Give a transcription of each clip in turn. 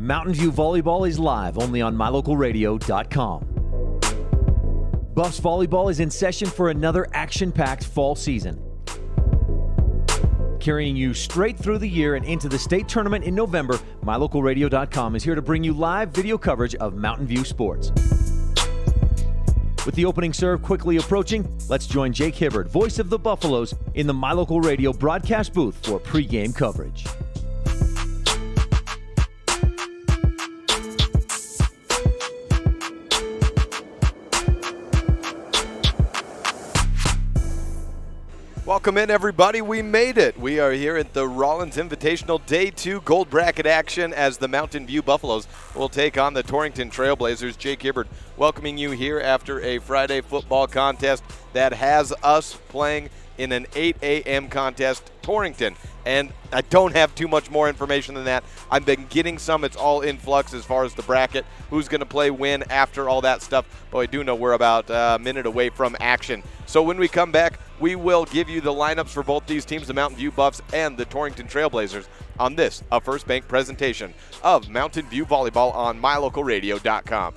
Mountain View Volleyball is live only on mylocalradio.com. Buffs Volleyball is in session for another action-packed fall season. Carrying you straight through the year and into the state tournament in November, mylocalradio.com is here to bring you live video coverage of Mountain View sports. With the opening serve quickly approaching, let's join Jake Hibbard, voice of the Buffaloes, in the MyLocal Radio broadcast booth for pregame coverage. Welcome in, everybody. We made it. We are here at the Rawlins Invitational Day 2 Gold Bracket action as the Mountain View Buffaloes will take on the Torrington Trailblazers. Jake Hibbard welcoming you here after a Friday football contest that has us playing in an 8 a.m. contest, Torrington. And I don't have too much more information than that. I've been getting some. It's all in flux as far as the bracket, who's going to play when, after all that stuff. But I do know we're about a minute away from action. So when we come back, we will give you the lineups for both these teams, the Mountain View Buffs and the Torrington Trailblazers, on this, a First Bank presentation of Mountain View Volleyball on mylocalradio.com.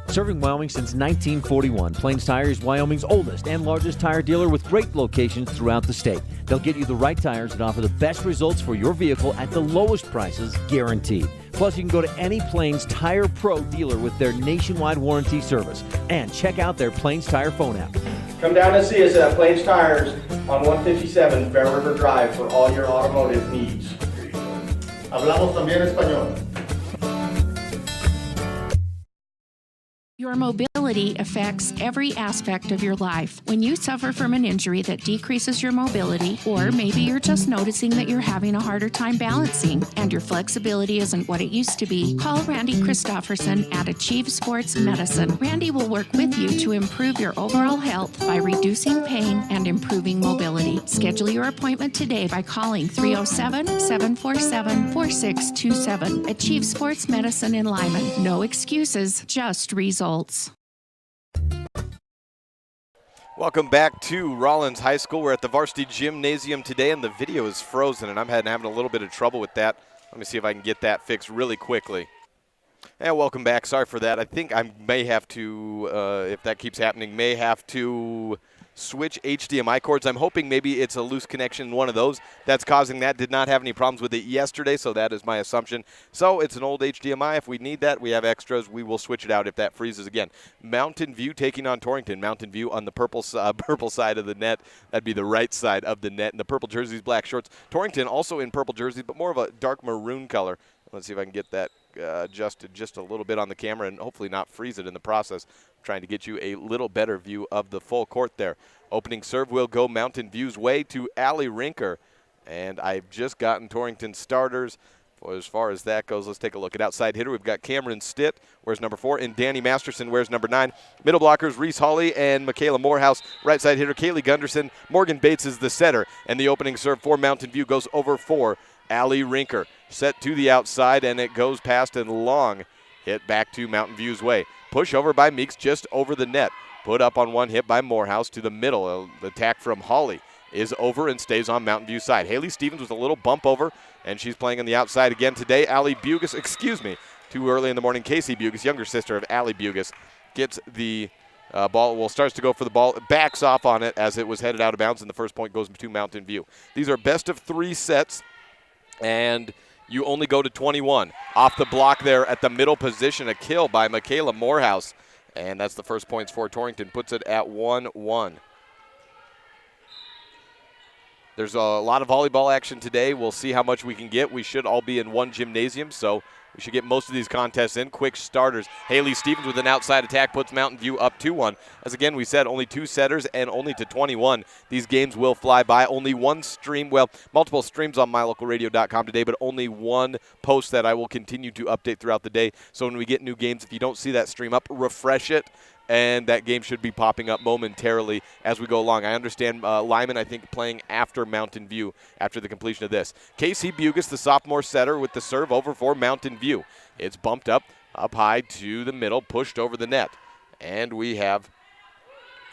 Serving Wyoming since 1941, Plains Tire is Wyoming's oldest and largest tire dealer with great locations throughout the state. They'll get you the right tires that offer the best results for your vehicle at the lowest prices, guaranteed. Plus, you can go to any Plains Tire Pro dealer with their nationwide warranty service. And check out their Plains Tire phone app. Come down and see us at Plains Tires on 157 Bear River Drive for all your automotive needs. Hablamos también español. Your mobility affects every aspect of your life. When you suffer from an injury that decreases your mobility, or maybe you're just noticing that you're having a harder time balancing and your flexibility isn't what it used to be, call Randy Christofferson at Achieve Sports Medicine. Randy will work with you to improve your overall health by reducing pain and improving mobility. Schedule your appointment today by calling 307-747-4627. Achieve Sports Medicine in Lyman. No excuses, just results. Welcome back to Rawlins High School. We're at the varsity gymnasium today, and the video is frozen, and I'm having a little bit of trouble with that. Let me see if I can get that fixed really quickly. And welcome back. Sorry for that. I think I may have to, if that keeps happening, may have to switch HDMI cords. I'm hoping maybe it's a loose connection in one of those that's causing that. Did not have any problems with it yesterday, so that is my assumption. So it's an old HDMI. If we need that, we have extras. We will switch it out if that freezes again. Mountain View taking on Torrington. Mountain View on the purple side of the net. That'd be the right side of the net. And the purple jerseys, black shorts. Torrington also in purple jerseys, but more of a dark maroon color. Let's see if I can get that adjusted just a little bit on the camera and hopefully not freeze it in the process. I'm trying to get you a little better view of the full court there. Opening serve will go Mountain View's way to Allie Rinker. And I've just gotten Torrington starters. As far as that goes, let's take a look at outside hitter. We've got Cameron Stitt, wears number 4, and Danny Masterson wears number 9. Middle blockers, Reese Hawley and Michaela Morehouse. Right side hitter, Kaylee Gunderson. Morgan Bates is the setter. And the opening serve for Mountain View goes over for Allie Rinker. Set to the outside, and it goes past and long. Hit back to Mountain View's way. Push over by Meeks just over the net. Put up on one hit by Morehouse to the middle. The attack from Hawley is over and stays on Mountain View's side. Haley Stevens with a little bump over, and she's playing on the outside again today. Allie Bugus, too early in the morning. Casey Bugus, younger sister of Allie Bugus, gets the ball, starts to go for the ball, backs off on it as it was headed out of bounds, and the first point goes to Mountain View. These are best of 3 sets, and you only go to 21. Off the block there at the middle position, a kill by Michaela Morehouse. And that's the first points for Torrington, puts it at 1-1. There's a lot of volleyball action today. We'll see how much we can get. We should all be in one gymnasium, so we should get most of these contests in. Quick starters. Haley Stevens with an outside attack puts Mountain View up 2-1. As again, we said, only 2 setters and only to 21. These games will fly by. Only one stream, multiple streams on mylocalradio.com today, but only one post that I will continue to update throughout the day. So when we get new games, if you don't see that stream up, refresh it. And that game should be popping up momentarily as we go along. I understand Lyman, I think, playing after Mountain View after the completion of this. Casey Bugus, the sophomore setter, with the serve over for Mountain View. It's bumped up high to the middle, pushed over the net. And we have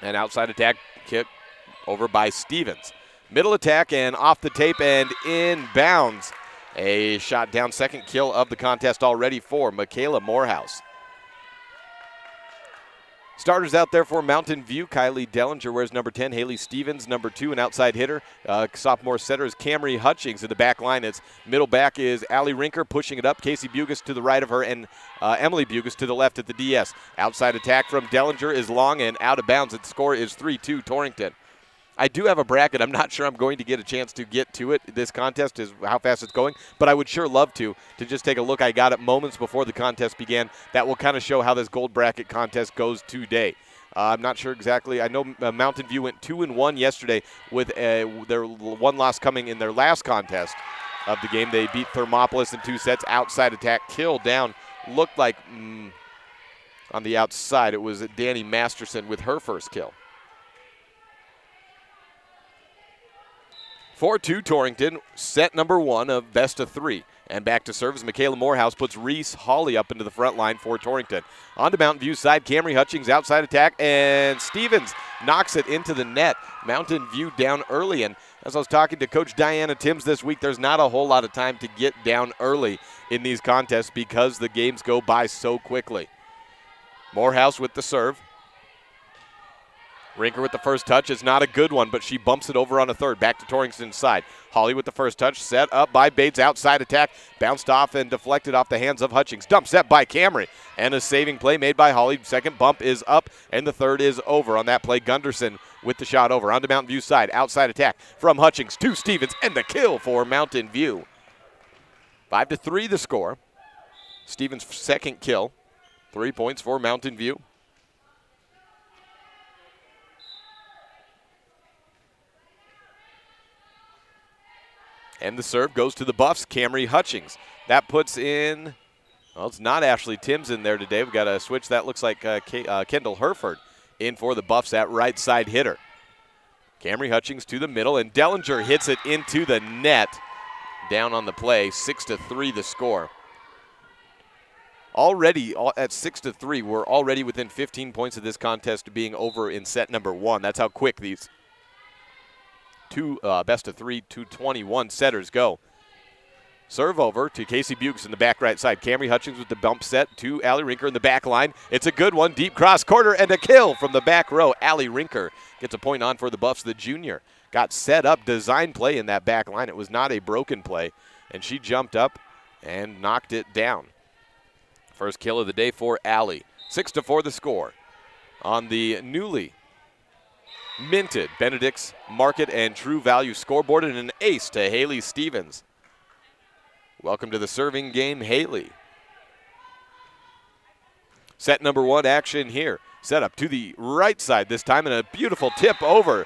an outside attack kick over by Stevens. Middle attack and off the tape and inbounds. A shot down, second kill of the contest already for Michaela Morehouse. Starters out there for Mountain View. Kylie Dellinger wears number 10. Haley Stevens, number 2, an outside hitter. Sophomore setter is Camry Hutchings. In the back line, it's middle back is Allie Rinker pushing it up. Casey Bugus to the right of her and Emily Bugus to the left at the DS. Outside attack from Dellinger is long and out of bounds. Its score is 3-2 Torrington. I do have a bracket. I'm not sure I'm going to get a chance to get to it. This contest is how fast it's going, but I would sure love to just take a look. I got it moments before the contest began. That will kind of show how this gold bracket contest goes today. I'm not sure exactly. I know Mountain View went 2-1 yesterday with their one loss coming in their last contest of the game. They beat Thermopolis in 2 sets. Outside attack, kill down. Looked like on the outside it was Danny Masterson with her first kill. 4-2 Torrington, set number 1 of best of 3. And back to serve as Michaela Morehouse puts Reese Hawley up into the front line for Torrington. On to Mountain View side, Camry Hutchings outside attack, and Stevens knocks it into the net. Mountain View down early, and as I was talking to Coach Diana Timms this week, there's not a whole lot of time to get down early in these contests because the games go by so quickly. Morehouse with the serve. Rinker with the first touch is not a good one, but she bumps it over on a third. Back to Torrington's side. Hawley with the first touch, set up by Bates. Outside attack, bounced off and deflected off the hands of Hutchings. Dump set by Camry, and a saving play made by Hawley. Second bump is up, and the third is over. On that play, Gunderson with the shot over. On to Mountain View side. Outside attack from Hutchings to Stevens, and the kill for Mountain View. 5-3 the score. Stevens' second kill. 3 points for Mountain View. And the serve goes to the Buffs, Camry Hutchings. That puts in, well, it's not Ashley Timms in there today. We've got to switch. That looks like Kendall Herford in for the Buffs at right side hitter. Camry Hutchings to the middle, and Dellinger hits it into the net. Down on the play, 6-3 the score. Already at 6-3, we're already within 15 points of this contest being over in set number 1. That's how quick these two best of 3 2-21 setters go. Serve over to Casey Bukes in the back right side. Camry Hutchings with the bump set to Allie Rinker in the back line. It's a good one, deep cross corner, and a kill from the back row. Allie Rinker gets a point on for the Buffs. The junior got set up, design play in that back line. It was not a broken play, and she jumped up and knocked it down. First kill of the day for Allie. 6-4 the score on the newly minted Benedict's Market and True Value scoreboard, and an ace to Haley Stevens. Welcome to the serving game, Haley. Set number 1 action here. Set up to the right side this time, and a beautiful tip over.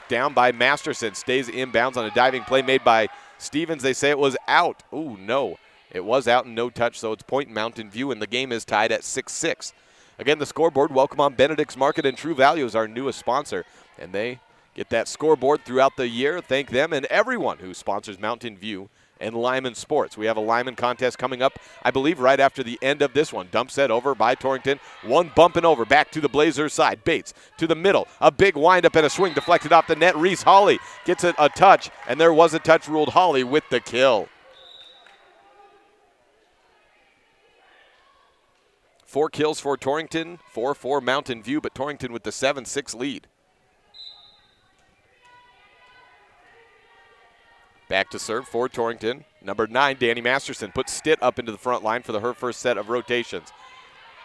Down by Masterson. Stays inbounds on a diving play made by Stevens. They say it was out. Ooh, no. It was out and no touch, so it's point Mountain View, and the game is tied at 6-6. Again, the scoreboard, welcome on Benedict's Market and True Value is our newest sponsor, and they get that scoreboard throughout the year. Thank them and everyone who sponsors Mountain View and Lyman Sports. We have a Lyman contest coming up, I believe, right after the end of this one. Dump set over by Torrington. One bumping over back to the Blazers side. Bates to the middle. A big windup and a swing deflected off the net. Reese Hawley gets it a touch, and there was a touch ruled. Hawley with the kill. 4 kills for Torrington, 4 for Mountain View, but Torrington with the 7-6 lead. Back to serve for Torrington. Number 9, Danny Masterson, puts Stitt up into the front line for her first set of rotations.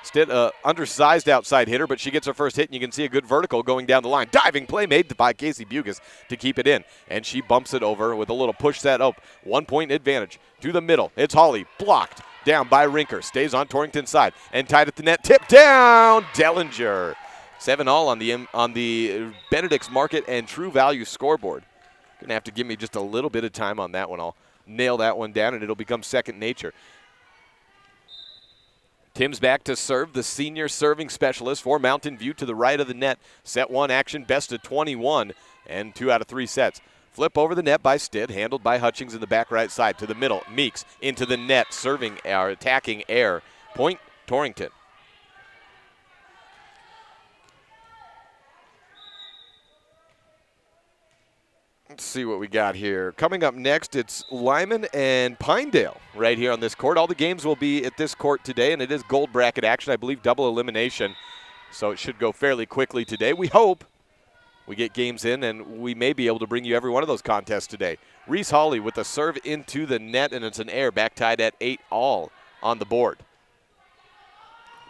Stitt, undersized outside hitter, but she gets her first hit, and you can see a good vertical going down the line. Diving play made by Casey Bugus to keep it in, and she bumps it over with a little push set up. 1 point advantage to the middle. It's Hawley, blocked. Down by Rinker, stays on Torrington's side, and tied at the net, tip down, Dellinger. 7-all on the Benedict's Market and True Value scoreboard. Gonna have to give me just a little bit of time on that one. I'll nail that one down, and it'll become second nature. Tim's back to serve, the senior serving specialist for Mountain View to the right of the net. Set 1 action, best of 21, and 2 out of 3 sets. Flip over the net by Stitt, handled by Hutchings in the back right side. To the middle, Meeks into the net, serving or attacking air. Point Torrington. Let's see what we got here. Coming up next, it's Lyman and Pinedale right here on this court. All the games will be at this court today, and it is gold bracket action, I believe double elimination. So it should go fairly quickly today. We hope we get games in, and we may be able to bring you every one of those contests today. Reese Hawley with a serve into the net, and it's an air, back tied at 8-all on the board.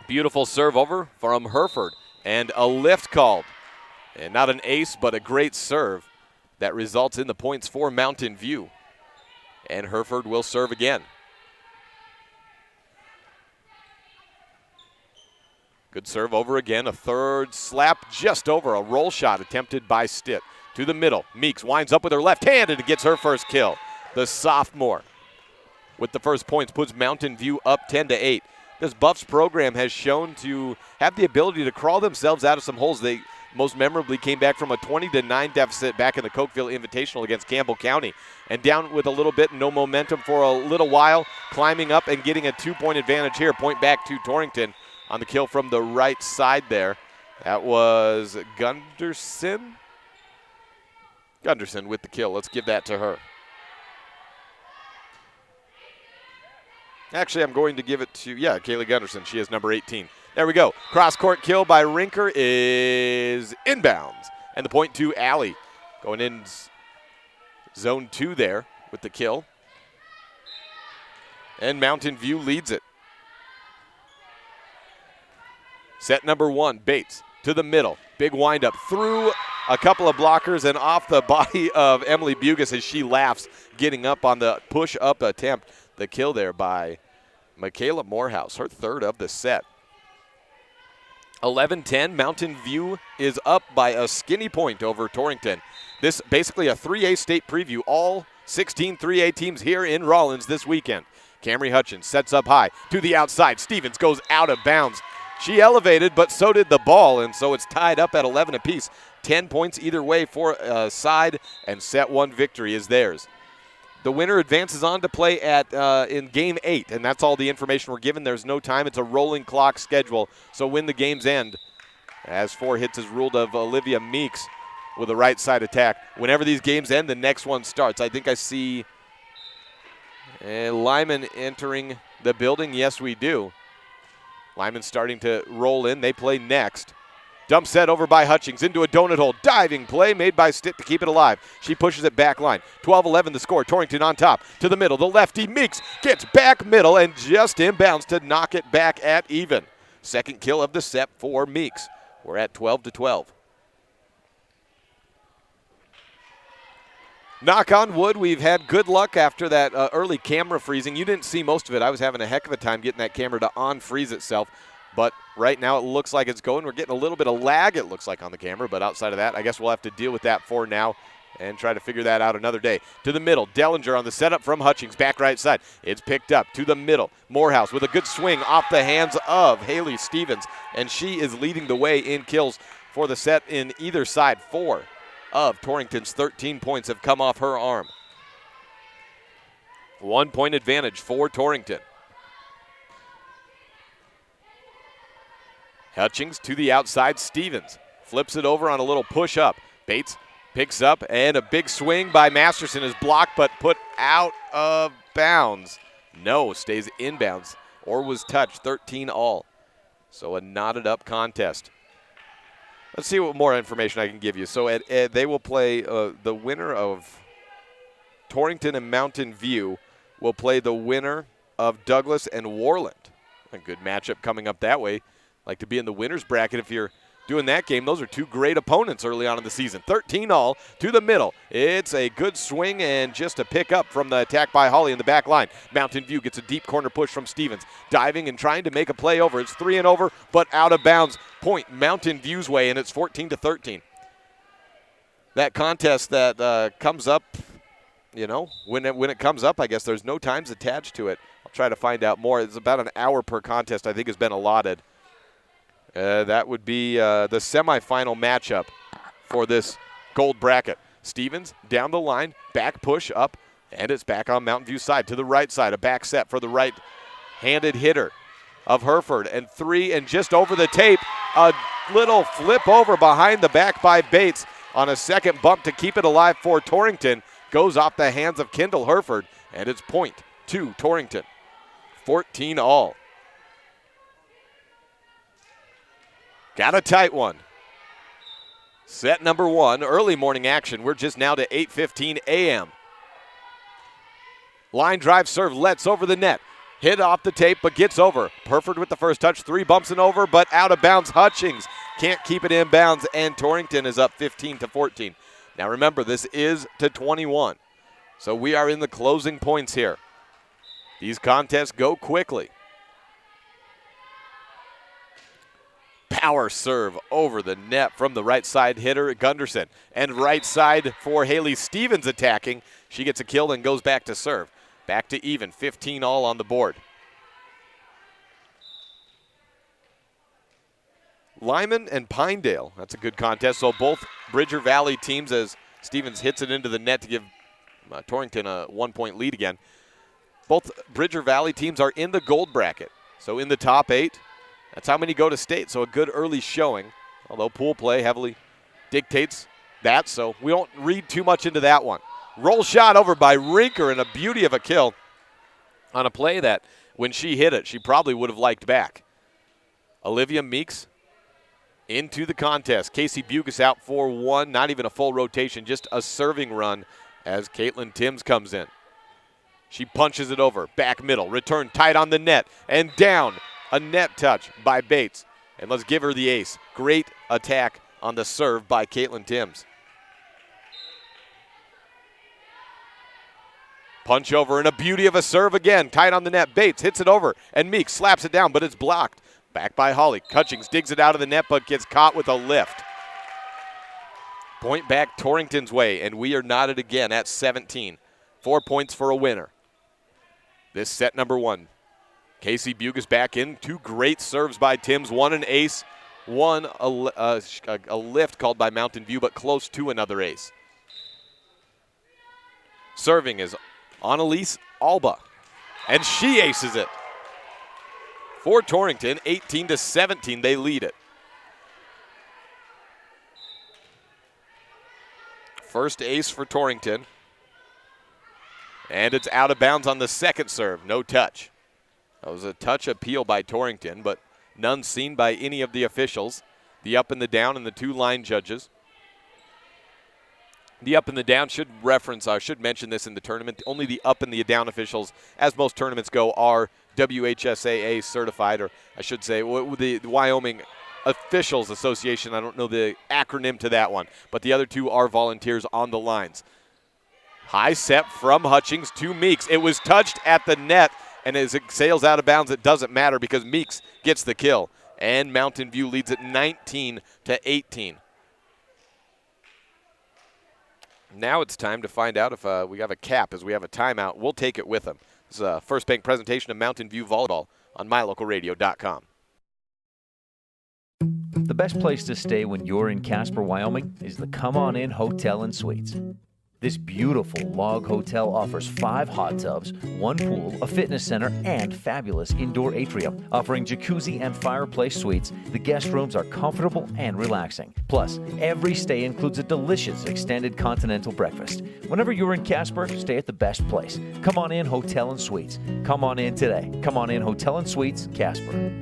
Beautiful serve over from Hereford, and a lift called. And not an ace, but a great serve that results in the points for Mountain View. And Hereford will serve again. Good serve over again, a third slap just over, a roll shot attempted by Stitt. To the middle, Meeks winds up with her left hand and gets her first kill. The sophomore with the first points puts Mountain View up 10-8. This Buffs program has shown to have the ability to crawl themselves out of some holes. They most memorably came back from a 20-9 deficit back in the Cokeville Invitational against Campbell County. And down with a little bit, no momentum for a little while, climbing up and getting a 2-point advantage here. Point back to Torrington on the kill from the right side there. That was Gunderson. Gunderson with the kill. Let's give that to her. Actually, I'm going to give it to, Kaylee Gunderson. She is number 18. There we go. Cross-court kill by Rinker is inbounds. And the point to Alley. Going in zone 2 there with the kill. And Mountain View leads it. Set number 1, Bates to the middle. Big windup through a couple of blockers and off the body of Emily Bugas as she laughs, getting up on the push-up attempt. The kill there by Michaela Morehouse, her third of the set. 11-10, Mountain View is up by a skinny point over Torrington. This basically a 3A state preview. All 16 3A teams here in Rawlins this weekend. Camry Hutchins sets up high to the outside. Stevens goes out of bounds. She elevated, but so did the ball, and so it's tied up at 11 apiece. 10 points either way for a side, and set 1 victory is theirs. The winner advances on to play at in Game 8, and that's all the information we're given. There's no time. It's a rolling clock schedule, so when the games end, as 4 hits is ruled of Olivia Meeks with a right side attack. Whenever these games end, the next one starts. I think I see Lyman entering the building. Yes, we do. Lyman starting to roll in. They play next. Dump set over by Hutchings into a donut hole. Diving play made by Stitt to keep it alive. She pushes it back line. 12-11 the score. Torrington on top. To the middle. The lefty Meeks gets back middle and just inbounds to knock it back at even. Second kill of the set for Meeks. We're at 12-12. Knock on wood, we've had good luck after that early camera freezing. You didn't see most of it. I was having a heck of a time getting that camera to on-freeze itself. But right now it looks like it's going. We're getting a little bit of lag, it looks like, on the camera. But outside of that, I guess we'll have to deal with that for now and try to figure that out another day. To the middle, Dellinger on the setup from Hutchings, back right side. It's picked up to the middle. Morehouse with a good swing off the hands of Haley Stevens. And she is leading the way in kills for the set in either side. 4 of Torrington's 13 points have come off her arm. 1 point advantage for Torrington. Hutchings to the outside. Stevens flips it over on a little push-up. Bates picks up, and a big swing by Masterson is blocked but put out of bounds. No, stays inbounds or was touched. 13-all. So a knotted-up contest. Let's see what more information I can give you. So they will play the winner of Torrington and Mountain View will play the winner of Douglas and Warland. A good matchup coming up that way. Like to be in the winner's bracket if you're doing that game. Those are 2 great opponents early on in the season. 13-all to the middle. It's a good swing and just a pick up from the attack by Hawley in the back line. Mountain View gets a deep corner push from Stevens. Diving and trying to make a play over. It's 3 and over, but out of bounds. Point Mountain View's way, and it's 14-13. That contest that comes up, you know, when it comes up, I guess there's no times attached to it. I'll try to find out more. It's about an hour per contest, I think, has been allotted. That would be the semifinal matchup for this gold bracket. Stevens down the line, back push up, and it's back on Mountain View's side to the right side. A back set for the right-handed hitter of Hereford. And 3 and just over the tape. A little flip over behind the back by Bates. on a second bump to keep it alive for Torrington. Goes off the hands of Kendall Herford, and it's point to Torrington. 14 all. Got a tight one. Set number 1, early morning action. We're just now to 8:15 a.m. Line drive serve, lets over the net. Hit off the tape, but gets over. Herford with the first touch, 3 bumps and over, but out of bounds. Hutchings can't keep it in bounds, and Torrington is up 15-14. Now remember, this is to 21, so we are in the closing points here. These contests go quickly. Power serve over the net from the right side hitter, Gunderson. And right side for Haley Stevens attacking. She gets a kill and goes back to serve. Back to even, 15 all on the board. Lyman and Pinedale, that's a good contest. So both Bridger Valley teams, as Stevens hits it into the net to give Torrington a 1-point lead again. Both Bridger Valley teams are in the gold bracket. So in the top 8, that's how many go to state. So a good early showing, although pool play heavily dictates that. So we won't read too much into that one. Roll shot over by Rinker, and a beauty of a kill on a play that when she hit it, she probably would have liked back. Olivia Meeks into the contest. Casey Bucas out for 1, not even a full rotation, just a serving run as Caitlin Timms comes in. She punches it over, back middle, return tight on the net, and down. A net touch by Bates. And let's give her the ace. Great attack on the serve by Caitlin Timms. Punch over and a beauty of a serve again. Tight on the net. Bates hits it over, and Meeks slaps it down, but it's blocked. Back by Holly. Hutchings digs it out of the net, but gets caught with a lift. Point back Torrington's way, and we are knotted again at 17. 4 points for a winner. This set number 1. Casey Bucas back in. 2 great serves by Timms. 1 an ace, 1 a lift called by Mountain View, but close to another ace. Serving is Annalise Alba, and she aces it. For Torrington, 18-17, they lead it. First ace for Torrington. And it's out of bounds on the second serve. No touch. That was a touch appeal by Torrington, but none seen by any of the officials. The up and the down and the 2 line judges. The up and the down should mention this in the tournament. Only the up and the down officials, as most tournaments go, are WHSAA certified, or I should say the Wyoming Officials Association. I don't know the acronym to that one, but the other 2 are volunteers on the lines. High set from Hutchings to Meeks. It was touched at the net, and as it sails out of bounds, it doesn't matter because Meeks gets the kill. And Mountain View leads it 19-18. Now it's time to find out if we have a cap, as we have a timeout. We'll take it with them. This is a First Bank presentation of Mountain View Volleyball on mylocalradio.com. The best place to stay when you're in Casper, Wyoming is the Come On In Hotel and Suites. This beautiful log hotel offers 5 hot tubs, 1 pool, a fitness center, and fabulous indoor atrium. Offering jacuzzi and fireplace suites, the guest rooms are comfortable and relaxing. Plus, every stay includes a delicious extended continental breakfast. Whenever you're in Casper, stay at the best place. Come On In Hotel and Suites. Come on in today. Come On In Hotel and Suites, Casper.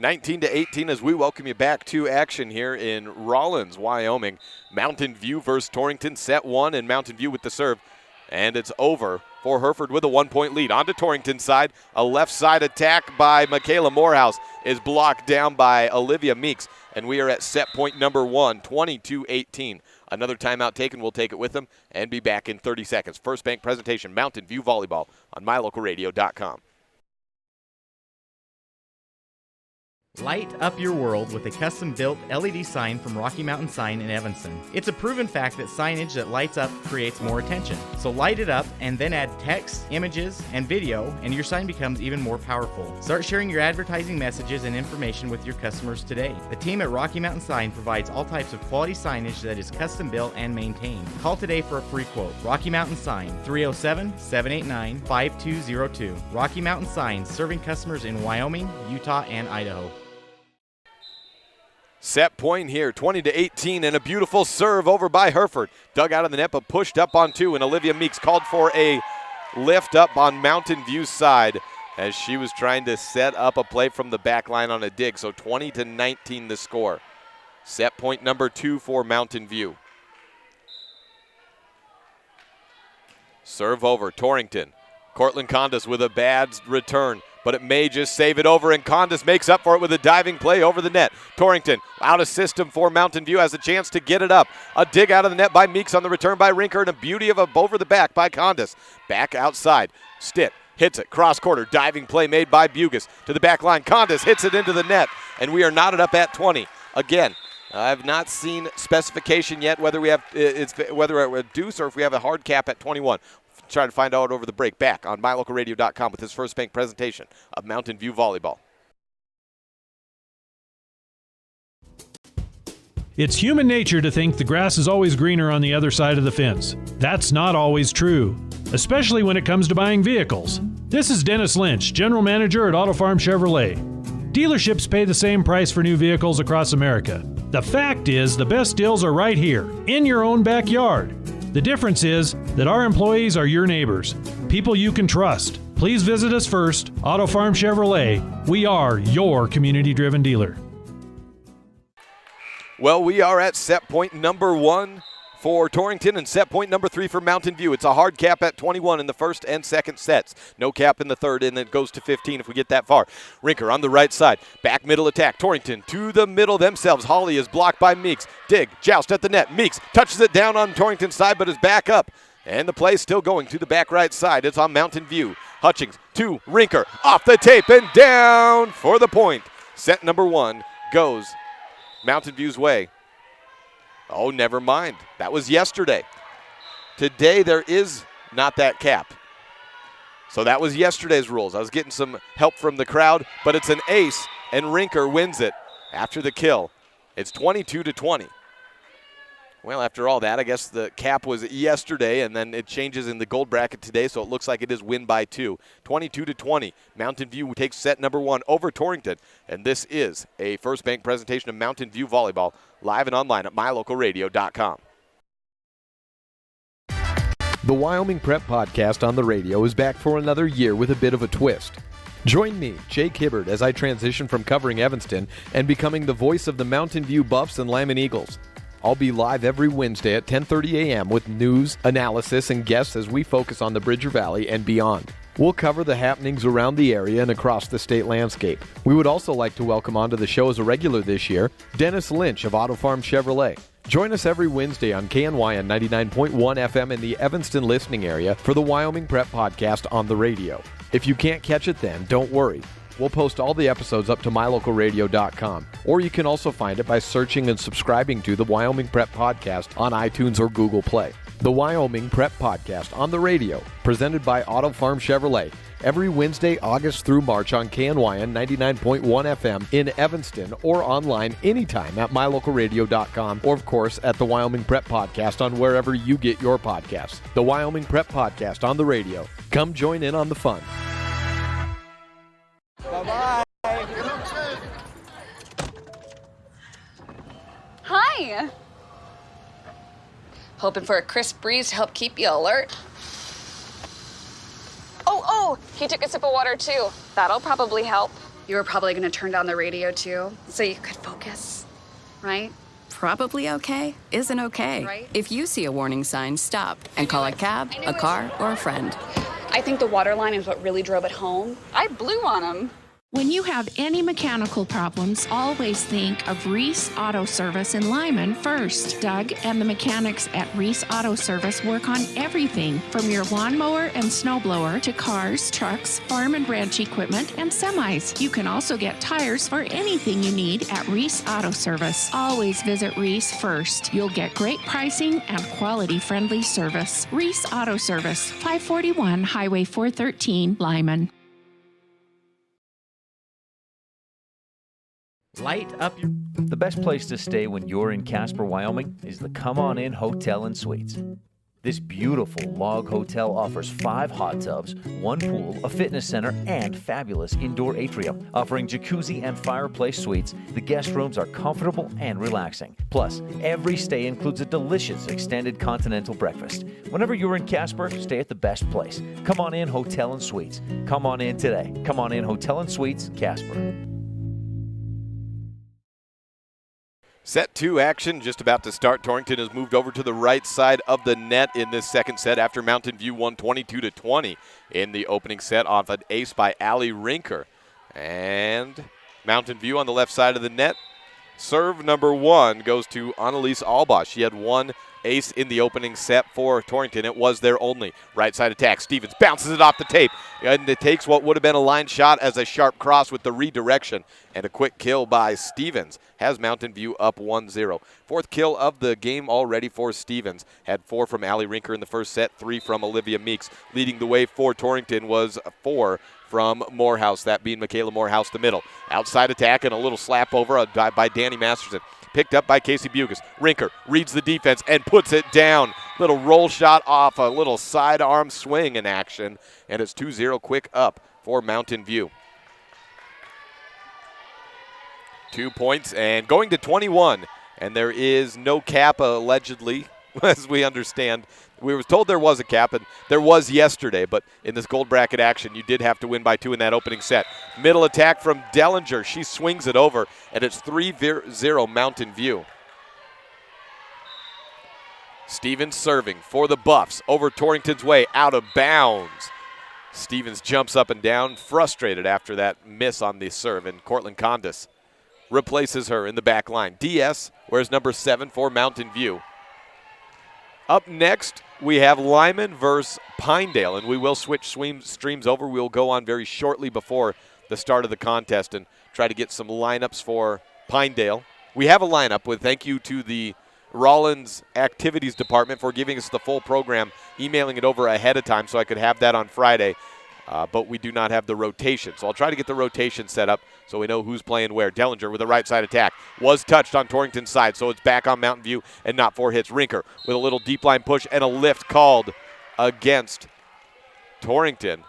19-18 as we welcome you back to action here in Rawlins, Wyoming. Mountain View versus Torrington, set 1, and Mountain View with the serve. And it's over for Herford with a 1-point lead. On to Torrington's side. A left side attack by Michaela Morehouse is blocked down by Olivia Meeks. And we are at set point number 1, 22-18. Another timeout taken. We'll take it with them and be back in 30 seconds. First Bank presentation, Mountain View Volleyball on mylocalradio.com. Light up your world with a custom-built LED sign from Rocky Mountain Sign in Evanston. It's a proven fact that signage that lights up creates more attention. So light it up and then add text, images, and video, and your sign becomes even more powerful. Start sharing your advertising messages and information with your customers today. The team at Rocky Mountain Sign provides all types of quality signage that is custom-built and maintained. Call today for a free quote. Rocky Mountain Sign, 307-789-5202. Rocky Mountain Sign, serving customers in Wyoming, Utah, and Idaho. Set point here, 20-18, and a beautiful serve over by Hereford. Dug out of the net, but pushed up on two, and Olivia Meeks called for a lift up on Mountain View's side as she was trying to set up a play from the back line on a dig. So 20-19 the score. Set point number 2 for Mountain View. Serve over, Torrington. Cortland Condas with a bad return, but it may just save it over, and Condas makes up for it with a diving play over the net. Torrington, out of system for Mountain View, has a chance to get it up. A dig out of the net by Meeks on the return by Rinker, and a beauty of a over the back by Condas. Back outside, Stitt hits it, cross quarter, diving play made by Bugus to the back line. Condas hits it into the net, and we are knotted up at 20. Again, I've not seen specification yet whether we have whether a deuce or if we have a hard cap at 21. Try to find out over the break. Back on mylocalradio.com with this First Bank presentation of Mountain View Volleyball. It's human nature to think the grass is always greener on the other side of the fence. That's not always true, especially when it comes to buying vehicles. This is Dennis Lynch, General Manager at Auto Farm Chevrolet. Dealerships pay the same price for new vehicles across America. The fact is, the best deals are right here, in your own backyard. The difference is that our employees are your neighbors, people you can trust. Please visit us first, Auto Farm Chevrolet. We are your community-driven dealer. Well, we are at set point number 1 for Torrington and set point number 3 for Mountain View. It's a hard cap at 21 in the first and second sets. No cap in the third, and it goes to 15 if we get that far. Rinker on the right side. Back middle attack. Torrington to the middle themselves. Holly is blocked by Meeks. Dig, joust at the net. Meeks touches it down on Torrington's side, but is back up. And the play still going to the back right side. It's on Mountain View. Hutchings to Rinker. Off the tape and down for the point. Set number 1 goes Mountain View's way. Oh, never mind. That was yesterday. Today there is not that cap. So that was yesterday's rules. I was getting some help from the crowd, but it's an ace, and Rinker wins it after the kill. It's 22-20. Well, after all that, I guess the cap was yesterday, and then it changes in the gold bracket today, so it looks like it is win by 2. 22-20. Mountain View takes set number 1 over Torrington, and this is a First Bank presentation of Mountain View Volleyball, live and online at mylocalradio.com. The Wyoming Prep Podcast on the radio is back for another year with a bit of a twist. Join me, Jake Hibbert, as I transition from covering Evanston and becoming the voice of the Mountain View Buffs and Lyman Eagles. I'll be live every Wednesday at 10:30 a.m. with news, analysis, and guests as we focus on the Bridger Valley and beyond. We'll cover the happenings around the area and across the state landscape. We would also like to welcome onto the show as a regular this year, Dennis Lynch of Auto Farm Chevrolet. Join us every Wednesday on KNY on 99.1 FM in the Evanston listening area for the Wyoming Prep Podcast on the radio. If you can't catch it then, don't worry. We'll post all the episodes up to mylocalradio.com, or you can also find it by searching and subscribing to the Wyoming Prep Podcast on iTunes or Google Play. The Wyoming Prep Podcast on the radio, presented by Auto Farm Chevrolet, every Wednesday, August through March on KNY 99.1 FM in Evanston, or online anytime at mylocalradio.com, or of course at the Wyoming Prep Podcast on wherever you get your podcasts. The Wyoming Prep Podcast on the radio. Come join in on the fun. Bye-bye. Hi. Hoping for a crisp breeze to help keep you alert. Oh, he took a sip of water too. That'll probably help. You were probably gonna turn down the radio too, so you could focus, right? Probably okay isn't okay. Right. If you see a warning sign, stop and call a cab, a car, or a friend. I think the water line is what really drove it home. I blew on him. When you have any mechanical problems, always think of Reese Auto Service in Lyman first. Doug and the mechanics at Reese Auto Service work on everything from your lawnmower and snowblower to cars, trucks, farm and ranch equipment, and semis. You can also get tires for anything you need at Reese Auto Service. Always visit Reese first. You'll get great pricing and quality-friendly service. Reese Auto Service, 541 Highway 413, Lyman. Light up your... The best place to stay when you're in Casper, Wyoming is the Come On In Hotel and Suites. This beautiful log hotel offers 5 hot tubs, 1 pool, a fitness center, and fabulous indoor atrium. Offering jacuzzi and fireplace suites, the guest rooms are comfortable and relaxing. Plus, every stay includes a delicious extended continental breakfast. Whenever you're in Casper, stay at the best place. Come on in Hotel and Suites. Come on in today. Come on in Hotel and Suites, Casper. Set 2 action just about to start. Torrington has moved over to the right side of the net in this second set after Mountain View won 22-20 in the opening set off an ace by Allie Rinker. And Mountain View on the left side of the net. Serve number 1 goes to Annalise Alba. She had 1 ace in the opening set for Torrington. It was their only. Right side attack. Stevens bounces it off the tape. And it takes what would have been a line shot as a sharp cross with the redirection. And a quick kill by Stevens has Mountain View up 1-0. 4th kill of the game already for Stevens. Had 4 from Allie Rinker in the first set, 3 from Olivia Meeks. Leading the way for Torrington was 4 from Morehouse, that being Michaela Morehouse, the middle. Outside attack and a little slap over by Danny Masterson. Picked up by Casey Bugas. Rinker reads the defense and puts it down. Little roll shot off, a little sidearm swing in action, and it's 2-0 quick up for Mountain View. 2 points and going to 21, and there is no cap allegedly, as we understand. We were told there was a cap, and there was yesterday, but in this gold bracket action, you did have to win by 2 in that opening set. Middle attack from Dellinger. She swings it over, and it's 3-0 Mountain View. Stevens serving for the Buffs over Torrington's way, out of bounds. Stevens jumps up and down, frustrated after that miss on the serve, and Cortland Condis replaces her in the back line. DS wears number 7 for Mountain View. Up next, we have Lyman versus Pinedale, and we will switch streams over. We'll go on very shortly before the start of the contest and try to get some lineups for Pinedale. We have a lineup with thank you to the Rawlins Activities Department for giving us the full program, emailing it over ahead of time so I could have that on Friday. But we do not have the rotation. So I'll try to get the rotation set up so we know who's playing where. Dellinger with a right side attack was touched on Torrington's side, so it's back on Mountain View and not 4 hits. Rinker with a little deep line push and a lift called against Torrington.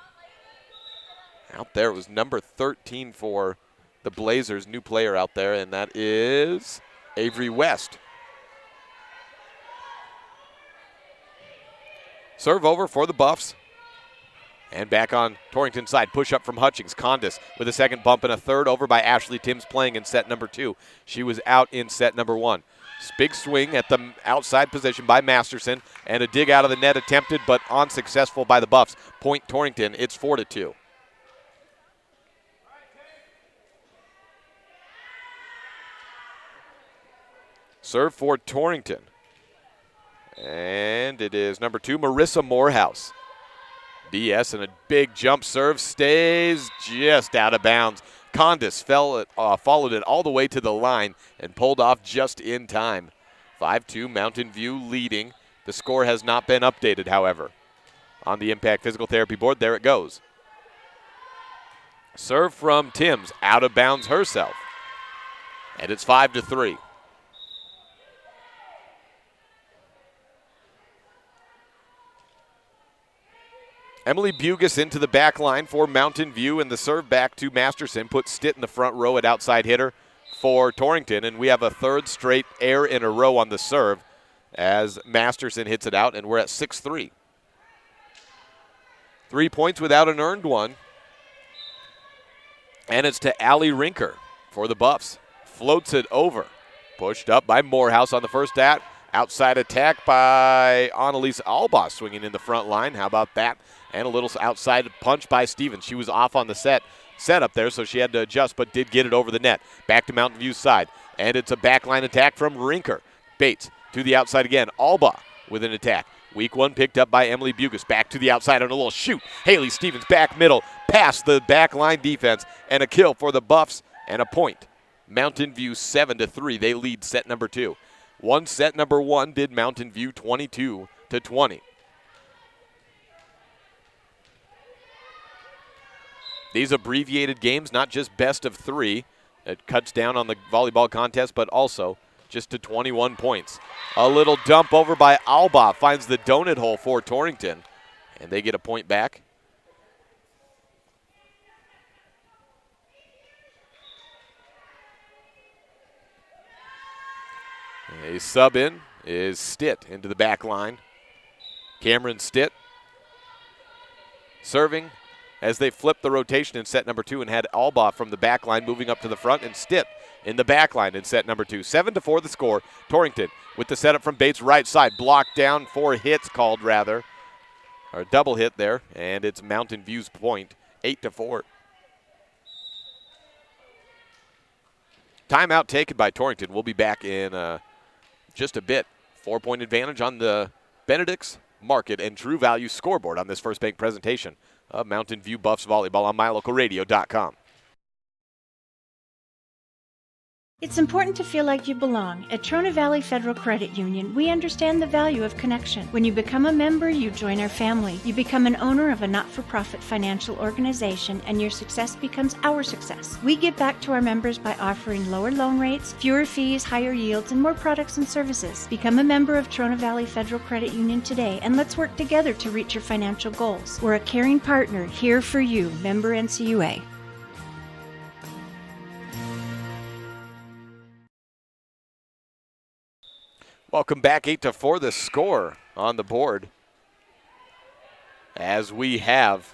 Out there was number 13 for the Blazers, new player out there, and that is Avery West. Serve over for the Buffs. And back on Torrington's side, push up from Hutchings. Condis with a second bump and a third over by Ashley Timms playing in set number 2. She was out in set number 1. Big swing at the outside position by Masterson and a dig out of the net attempted but unsuccessful by the Buffs. Point Torrington, it's 4-2. Serve for Torrington. And it is number 2, Marissa Morehouse. DS and a big jump serve stays just out of bounds. Condis followed it all the way to the line and pulled off just in time. 5-2 Mountain View leading. The score has not been updated, however. On the Impact Physical Therapy board, there it goes. Serve from Timms, out of bounds herself. And it's 5-3. Emily Bugas into the back line for Mountain View, and the serve back to Masterson puts Stitt in the front row at outside hitter for Torrington, and we have a 3rd straight air in a row on the serve as Masterson hits it out, and we're at 6-3. 3 points without an earned one, and it's to Allie Rinker for the Buffs. Floats it over. Pushed up by Morehouse on the first at. Outside attack by Annalise Alba swinging in the front line. How about that? And a little outside punch by Stevens. She was off on the set up there, so she had to adjust, but did get it over the net. Back to Mountain View's side. And it's a backline attack from Rinker. Bates to the outside again. Alba with an attack. Weak one picked up by Emily Bugas. Back to the outside on a little shoot. Haley Stevens back middle. Past the backline defense. And a kill for the Buffs and a point. Mountain View 7-3. They lead set number 2. Set number 1 did Mountain View 22-20. These abbreviated games, not just best of 3. It cuts down on the volleyball contest, but also just to 21 points. A little dump over by Alba finds the donut hole for Torrington, and they get a point back. A sub in is Stitt into the back line. Cameron Stitt serving as they flipped the rotation in set number 2 and had Alba from the back line moving up to the front, and Stitt in the back line in set number 2. 7-4 the score. Torrington with the setup from Bates right side. Blocked down, 4 hits called rather. Or a double hit there, and it's Mountain View's point, 8-4. Timeout taken by Torrington. We'll be back in just a bit. 4-point advantage on the Benedict's Market and True Value scoreboard on this First Bank presentation of Mountain View Buffs Volleyball on MyLocalRadio.com. It's important to feel like you belong. At Trona Valley Federal Credit Union, we understand the value of connection. When you become a member, you join our family. You become an owner of a not-for-profit financial organization, and your success becomes our success. We give back to our members by offering lower loan rates, fewer fees, higher yields, and more products and services. Become a member of Trona Valley Federal Credit Union today, and let's work together to reach your financial goals. We're a caring partner here for you. Member NCUA. Welcome back, 8-4 the score on the board. As we have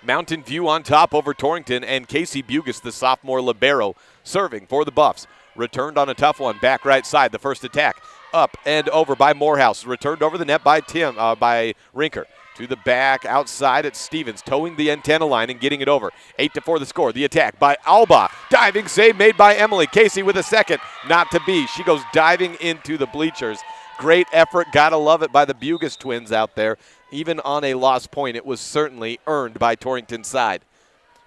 Mountain View on top over Torrington, and Casey Bugis, the sophomore libero, serving for the Buffs. Returned on a tough one, back right side, the first attack. Up and over by Morehouse, returned over the net by by Rinker. To the back, outside, it's Stevens, towing the antenna line and getting it over. 8-4 the score. The attack by Alba. Diving save made by Emily. Casey with a second. Not to be. She goes diving into the bleachers. Great effort. Gotta love it by the Bugis twins out there. Even on a lost point, it was certainly earned by Torrington's side.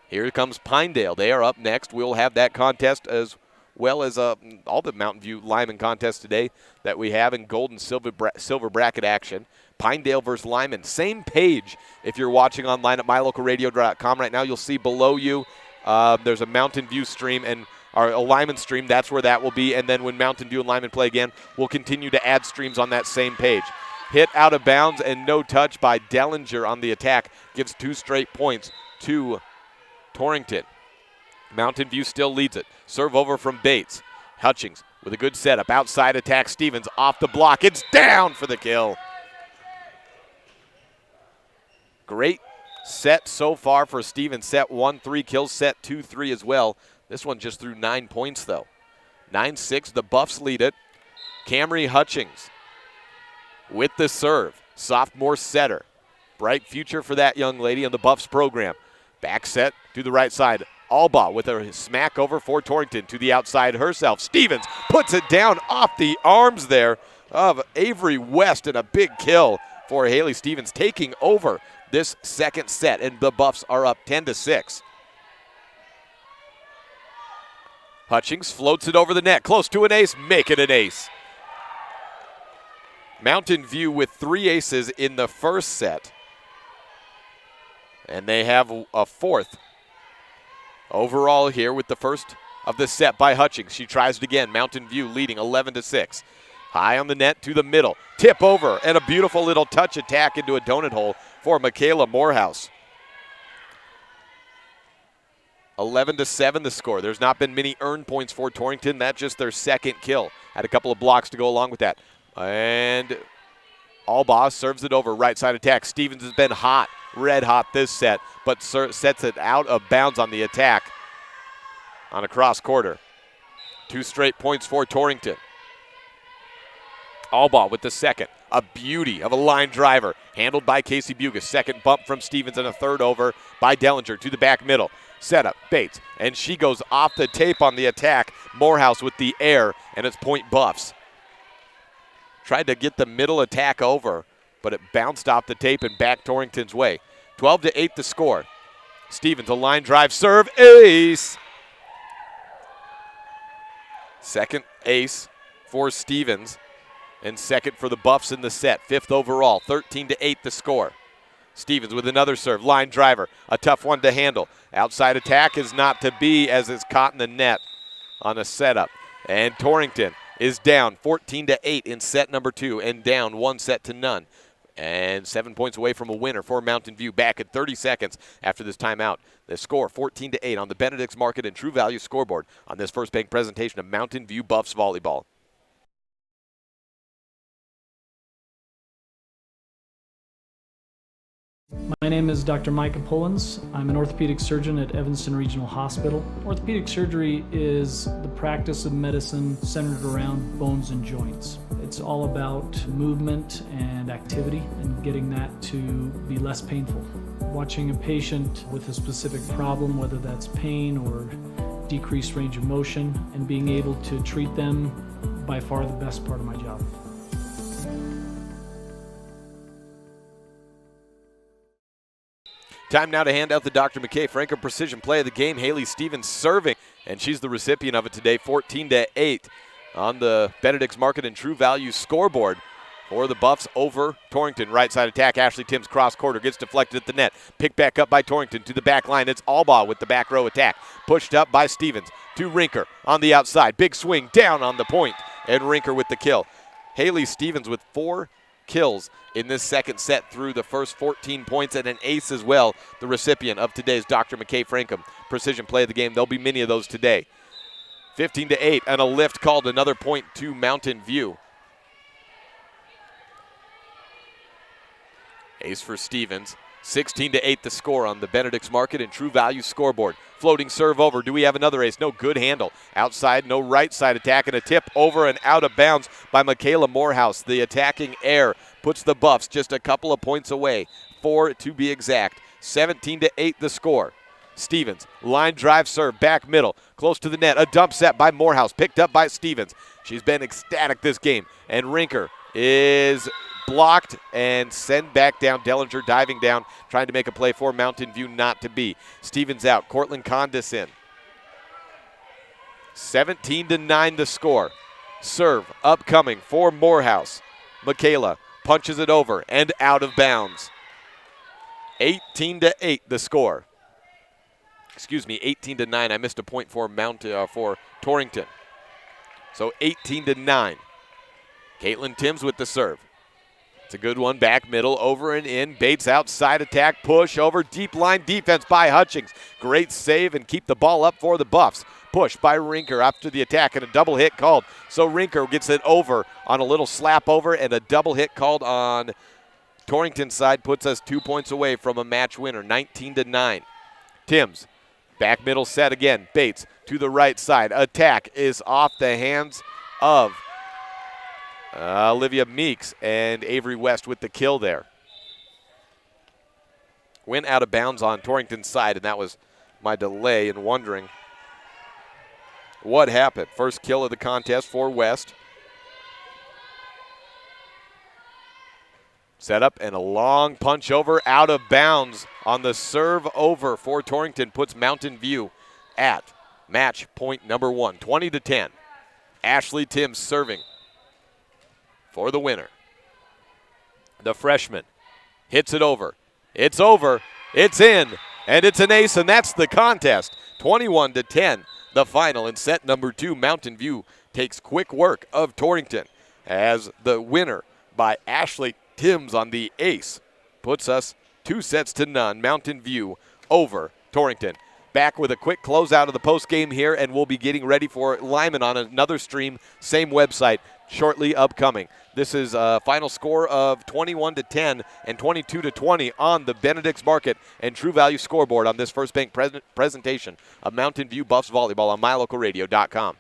Here comes Pinedale. They are up next. We'll have that contest as well as all the Mountain View Lyman contests today that we have in gold and silver bracket action. Pinedale versus Lyman. Same page if you're watching online at mylocalradio.com right now. You'll see below you there's a Mountain View stream and a Lyman stream. That's where that will be. And then when Mountain View and Lyman play again, we'll continue to add streams on that same page. Hit out of bounds and no touch by Dellinger on the attack. Gives 2 straight points to Torrington. Mountain View still leads it. Serve over from Bates. Hutchings with a good setup. Outside attack. Stevens off the block. It's down for the kill. Great set so far for Stevens. Set 1, 3 kills. Set 2, 3 as well. This one just threw 9 points though. 9-6. The Buffs lead it. Camry Hutchings with the serve. Sophomore setter. Bright future for that young lady in the Buffs program. Back set to the right side. Alba with a smack over for Torrington to the outside herself. Stevens puts it down off the arms there of Avery West, and a big kill for Haley Stevens, taking over this second set, and the Buffs are up 10-6. Hutchings floats it over the net, close to an ace, make it an ace. Mountain View with 3 aces in the first set, and they have a fourth overall here with the first of the set by Hutchings. She tries it again. Mountain View leading 11-6. High on the net to the middle. Tip over and a beautiful little touch attack into a donut hole for Michaela Morehouse. 11-7 the score. There's not been many earned points for Torrington. That's just their second kill. Had a couple of blocks to go along with that. And Alba serves it over. Right side attack. Stevens has been hot, red hot this set, but sets it out of bounds on the attack on a cross quarter. 2 straight points for Torrington. Alba with the second. A beauty of a line driver handled by Casey Bugis. Second bump from Stevens and a third over by Dellinger to the back middle. Setup, Bates, and she goes off the tape on the attack. Morehouse with the air, and it's point Buffs. Tried to get the middle attack over, but it bounced off the tape and back Torrington's way. 12-8 the score. Stevens, a line drive serve, ace. Second ace for Stevens, and second for the Buffs in the set. 5th overall, 13-8 the score. Stevens with another serve, line driver, a tough one to handle. Outside attack is not to be as it's caught in the net. on a setup. And Torrington is down 14-8 in set number 2 and down 1-0. And 7 points away from a winner for Mountain View. Back at 30 seconds after this timeout. The score 14-8 on the Benedict's Market and True Value scoreboard on this First Bank presentation of Mountain View Buffs Volleyball. My name is Dr. Micah Pullins. I'm an orthopedic surgeon at Evanston Regional Hospital. Orthopedic surgery is the practice of medicine centered around bones and joints. It's all about movement and activity and getting that to be less painful. Watching a patient with a specific problem, whether that's pain or decreased range of motion, and being able to treat them, by far the best part of my job. Time now to hand out the Dr. McKay Franco Precision Play of the Game. Haley Stevens serving, and she's the recipient of it today, 14-8 on the Benedict's Market and True Value scoreboard for the Buffs over Torrington. Right side attack, Ashley Timms cross quarter, gets deflected at the net. Picked back up by Torrington to the back line. It's Albaugh with the back row attack. Pushed up by Stevens to Rinker on the outside. Big swing down on the point, and Rinker with the kill. Haley Stevens with 4 kills in this second set through the first 14 points and an ace as well, the recipient of today's Dr. McKay Frankham Precision Play of the Game. There'll be many of those today. 15-8 and a lift called, another point to Mountain View. Ace for Stevens. 16-8 the score on the Benedict's Market and True Value scoreboard. Floating serve over. Do we have another ace? No, good handle. Outside, no right side attack, and a tip over and out of bounds by Michaela Morehouse. The attacking air puts the Buffs just a couple of points away, 4 to be exact. 17-8 the score. Stevens, line drive serve, back middle, close to the net. A dump set by Morehouse, picked up by Stevens. She's been ecstatic this game, and Rinker is blocked and sent back down. Dellinger diving down, trying to make a play for Mountain View, not to be. Stevens out, Cortland Condis in. 17-9 the score. Serve upcoming for Morehouse. Michaela punches it over and out of bounds. 18-8 the score. Excuse me, 18-9. I missed a point for for Torrington. So 18-9. Caitlin Timms with the serve. It's a good one, back middle, over and in. Bates outside attack, push over, deep line defense by Hutchings. Great save and keep the ball up for the Buffs. Push by Rinker after the attack and a double hit called. So Rinker gets it over on a little slap over, and a double hit called on Torrington's side puts us 2 points away from a match winner, 19-9. Timms, back middle set again. Bates to the right side. Attack is off the hands of Olivia Meeks, and Avery West with the kill there. Went out of bounds on Torrington's side, and that was my delay in wondering what happened. First kill of the contest for West. Set up and a long punch over, out of bounds on the serve over for Torrington, puts Mountain View at match point number 1, 20-10. Ashley Timms serving for the winner. The freshman hits it over. It's over. It's in. And it's an ace, and that's the contest. 21-10, the final in set number 2. Mountain View takes quick work of Torrington as the winner by Ashley Timms on the ace puts us 2-0. Mountain View over Torrington. Back with a quick closeout of the postgame here, and we'll be getting ready for Lyman on another stream, same website, shortly upcoming. This is a final score of 21-10 and 22-20 on the Benedict's Market and True Value scoreboard on this First Bank presentation of Mountain View Buffs Volleyball on MyLocalRadio.com.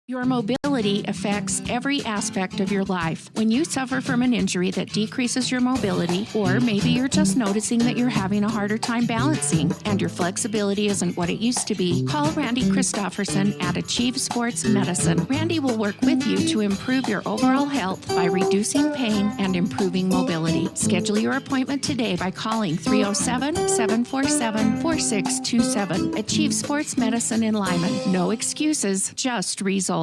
Your mobility affects every aspect of your life. When you suffer from an injury that decreases your mobility, or maybe you're just noticing that you're having a harder time balancing and your flexibility isn't what it used to be, call Randy Christofferson at Achieve Sports Medicine. Randy will work with you to improve your overall health by reducing pain and improving mobility. Schedule your appointment today by calling 307-747-4627. Achieve Sports Medicine in Lyman. No excuses, just results.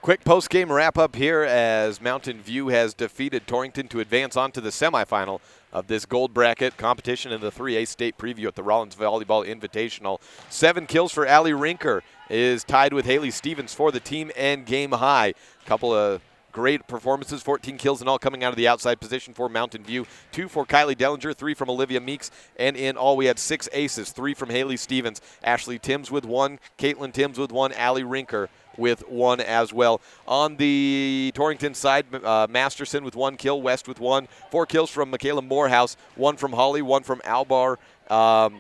Quick post-game wrap-up here as Mountain View has defeated Torrington to advance on to the semifinal of this gold bracket competition in the 3A state preview at the Rawlins Volleyball Invitational. 7 kills for Allie Rinker is tied with Haley Stevens for the team and game high. Couple of great performances, 14 kills in all coming out of the outside position for Mountain View. 2 for Kylie Dellinger, 3 from Olivia Meeks, and in all we had 6 aces, 3 from Haley Stevens. Ashley Timms with 1, Caitlin Timms with 1, Allie Rinker with 1 as well. On the Torrington side, Masterson with 1 kill, West with 1, 4 kills from Michaela Morehouse, 1 from Holly, 1 from Albar,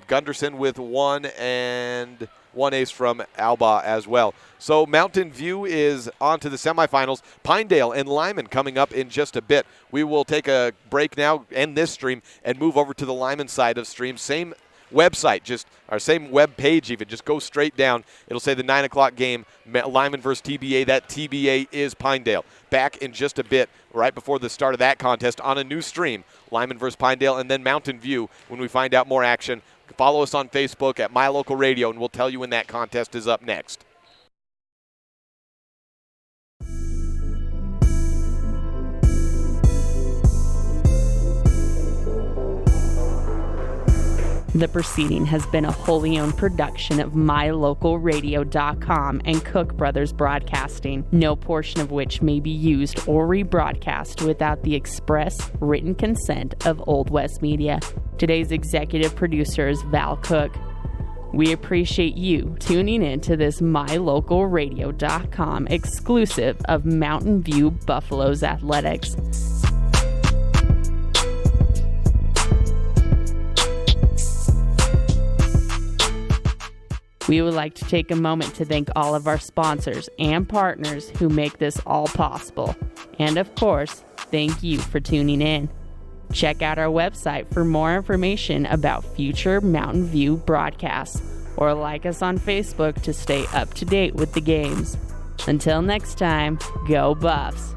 Gunderson with 1, and 1 ace from Alba as well. So Mountain View is on to the semifinals. Pinedale and Lyman coming up in just a bit. We will take a break now, end this stream, and move over to the Lyman side of stream. Same website, just our same web page even. Just go straight down. It'll say the 9 o'clock game, Lyman versus TBA. That TBA is Pinedale. Back in just a bit, right before the start of that contest on a new stream, Lyman versus Pinedale, and then Mountain View when we find out more action. Follow us on Facebook at My Local Radio, and we'll tell you when that contest is up next. The proceeding has been a wholly owned production of MyLocalRadio.com and Cook Brothers Broadcasting, no portion of which may be used or rebroadcast without the express written consent of Old West Media. Today's executive producer is Val Cook. We appreciate you tuning in to this MyLocalRadio.com exclusive of Mountain View Buffaloes Athletics. We would like to take a moment to thank all of our sponsors and partners who make this all possible. And of course, thank you for tuning in. Check out our website for more information about future Mountain View broadcasts, or like us on Facebook to stay up to date with the games. Until next time, go Buffs!